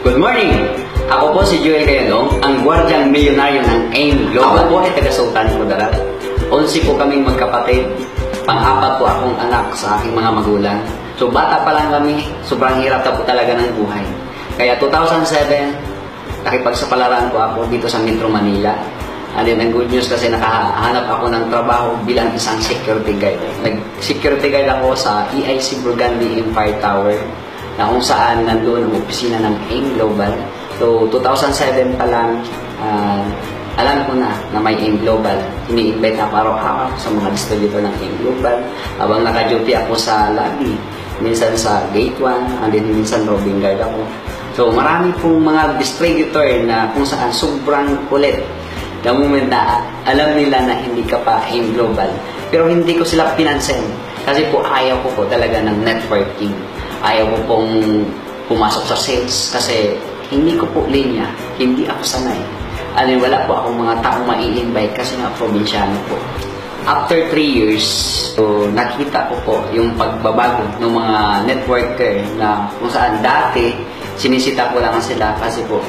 Good morning! Ako po si Joel Gayalong, ang gwardyang milyonaryo ng AIM Global. Ako po ay taga-Sultan Kudarat. 11 po kaming magkapatid. Pang-apat po akong anak sa aking mga magulang. So bata pa lang kami, sobrang hirap na po talaga ng buhay. Kaya 2007, nakipagsapalaran po ako dito sa Metro Manila. And then, ang good news kasi nakahanap ako ng trabaho bilang isang security guard. Nag-security guard ako sa EIC Burgundy Empire Tower, na kung saan nandoon ang opisina ng AIM Global. So, 2007 pa lang, alam ko na may AIM Global. Ini-invite ako araw-araw sa mga distributor ng AIM Global. Habang naka-duty ako sa lobby, minsan sa Gate 1, and then minsan roving guard ako. So, marami pong mga distributor na kung saan sobrang kulit. The moment na alam nila na hindi ka pa AIM Global. Pero hindi ko sila pinansin. Kasi po ayaw ko po talaga ng networking. Ayaw ko pong pumasok sa sales kasi hindi ko po linya, hindi ako sanay. Wala po akong mga taong mai-invite kasi nga probinsyano po. After 3 years, so, nakita ko po yung pagbabago ng mga networker na kung saan dati sinisita ko lang sila kasi po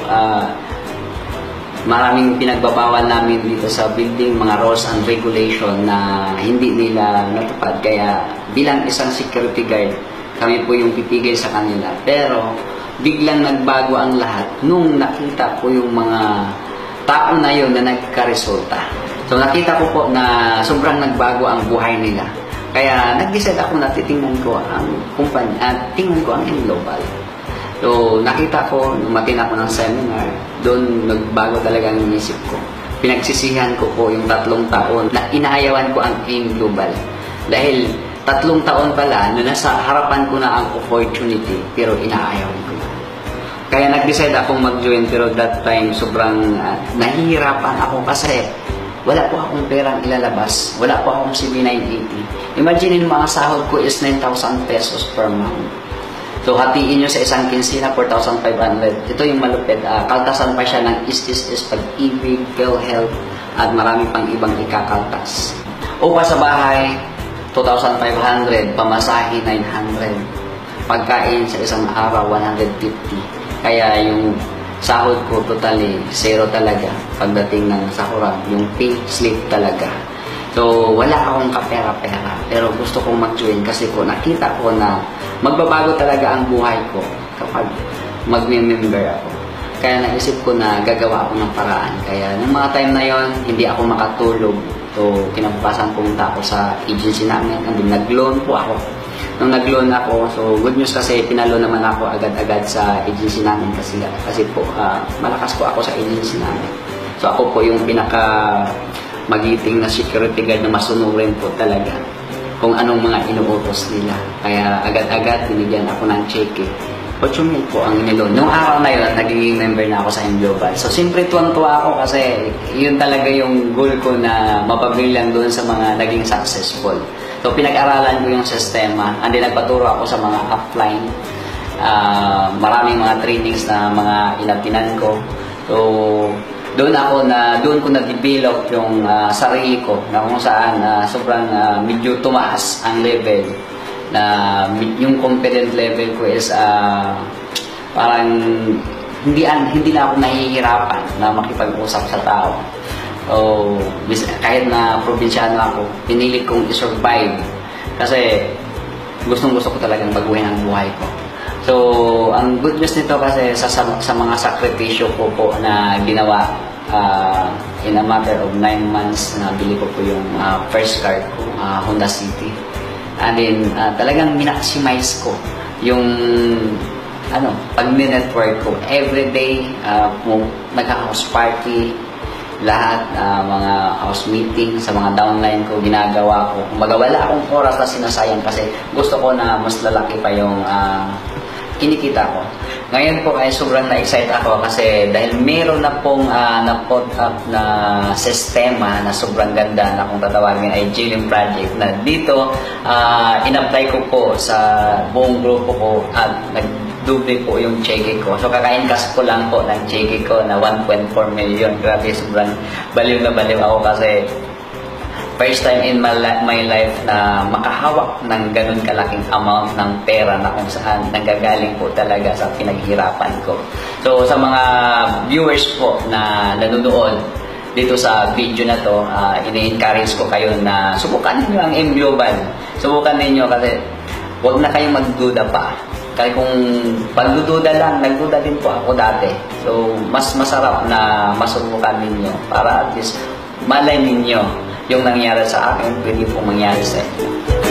maraming pinagbabawal namin dito sa building, mga rules and regulation na hindi nila natupad. Kaya bilang isang security guard, kami po yung pipigil sa kanila. Pero biglang nagbago ang lahat nung nakita ko yung mga tao na yun na nagkaresulta. So nakita ko po na sobrang nagbago ang buhay nila. Kaya nag-decide ako na titingnan ko ang kumpanya at tingnan ko ang AIM Global. So nakita ko, lumatin ako ng seminar, doon nagbago talaga ang isip ko. Pinagsisihan ko po yung 3 taon na inaayawan ko ang AIM Global. Dahil 3 taon pala na nasa harapan ko na ang opportunity, pero inaayawan ko na. Kaya nag-decide akong mag-join, pero that time sobrang nahihirapan ako kasi wala po akong perang ilalabas. Wala po akong CB980. Imagine mga sahod ko is 9,000 pesos per month. So hatiin nyo sa isang kinsina, 4,500. Ito yung malupit. Kaltasan pa siya ng is pag-ibig, PhilHealth, at marami pang ibang ikakaltas. Upa sa bahay, 2,500, pamasahe 900, pagkain sa isang araw 150. Kaya yung sahod ko totally zero talaga pagdating ng sahuran, yung pay slip talaga. So wala akong kapera-pera, pero gusto kong mag-join kasi ko nakita ko na magbabago talaga ang buhay ko kapag mag-member ako. Kaya naisip ko na gagawa ako ng paraan. Kaya nung mga time na yon, hindi ako makatulog. So, kinabukasan pumunta ako sa agency namin. And nag-loan po ako. Nung nag-loan ako, so good news kasi pinaloan naman ako agad-agad sa agency namin kasi po malakas po ako sa agency namin. So, ako po yung pinaka-magiting na security guard na masunurin po talaga kung anong mga inuutos nila. Kaya agad-agad binigyan ako ng cheque. 8,000 po ang iniloan. Nung araw na yun, naging member na ako sa AIM Global. So, siyempre tuwang-tuwa ako kasi yun talaga yung goal ko na mapabilang doon sa mga naging successful. So, pinag-aralan ko yung sistema. And then, nagpaturo ako sa mga upline. Maraming mga trainings na mga inatinan ko. So, doon ko na-develop yung sarili ko na kung saan sobrang medyo tumaas ang level. Na yung confident level ko is parang hindi na ako nahihirapan na makipag-usap sa tao. O kahit na probinsyano ako, pinilit kong i-survive kasi gustong-gusto ko talagang baguhin ang buhay ko. So, ang good news nito kasi sa mga sakripisyo ko po na ginawa in a matter of 9 months, nabili ko po yung first car ko, Honda City. And then, talagang minaksimized ko yung pag-network ko. Everyday, nagka-house party, lahat, mga house meeting, sa mga downline ko, ginagawa ko. Kumbaga, wala akong oras na sinasayang kasi gusto ko na mas lalaki pa yung kinikita ko. Ngayon po ay sobrang na-excite ako kasi dahil meron na pong na-put up na sistema na sobrang ganda na kung tatawagin ay Jillian Project na dito in-apply ko po sa buong grupo ko at nag-double po yung cheque ko. So kaka-encash ko lang po ng cheque ko na 1.4 million. Grabe, sobrang baliw na baliw ako kasi first time in my life na makahawak ng ganun kalaking amount ng pera na kung saan nanggagaling po talaga sa pinaghirapan ko. So sa mga viewers po na nanonood dito sa video na to, ini-encourage ko kayo na subukan niyo ang M Global. Subukan niyo kasi huwag na kayong magduda pa. Kasi kung pagdududa lang, nagduda din po ako dati. So mas masarap na masubukan ninyo para at least malay ninyo yung nangyari sa akin, pwede pong mangyari sa inyo.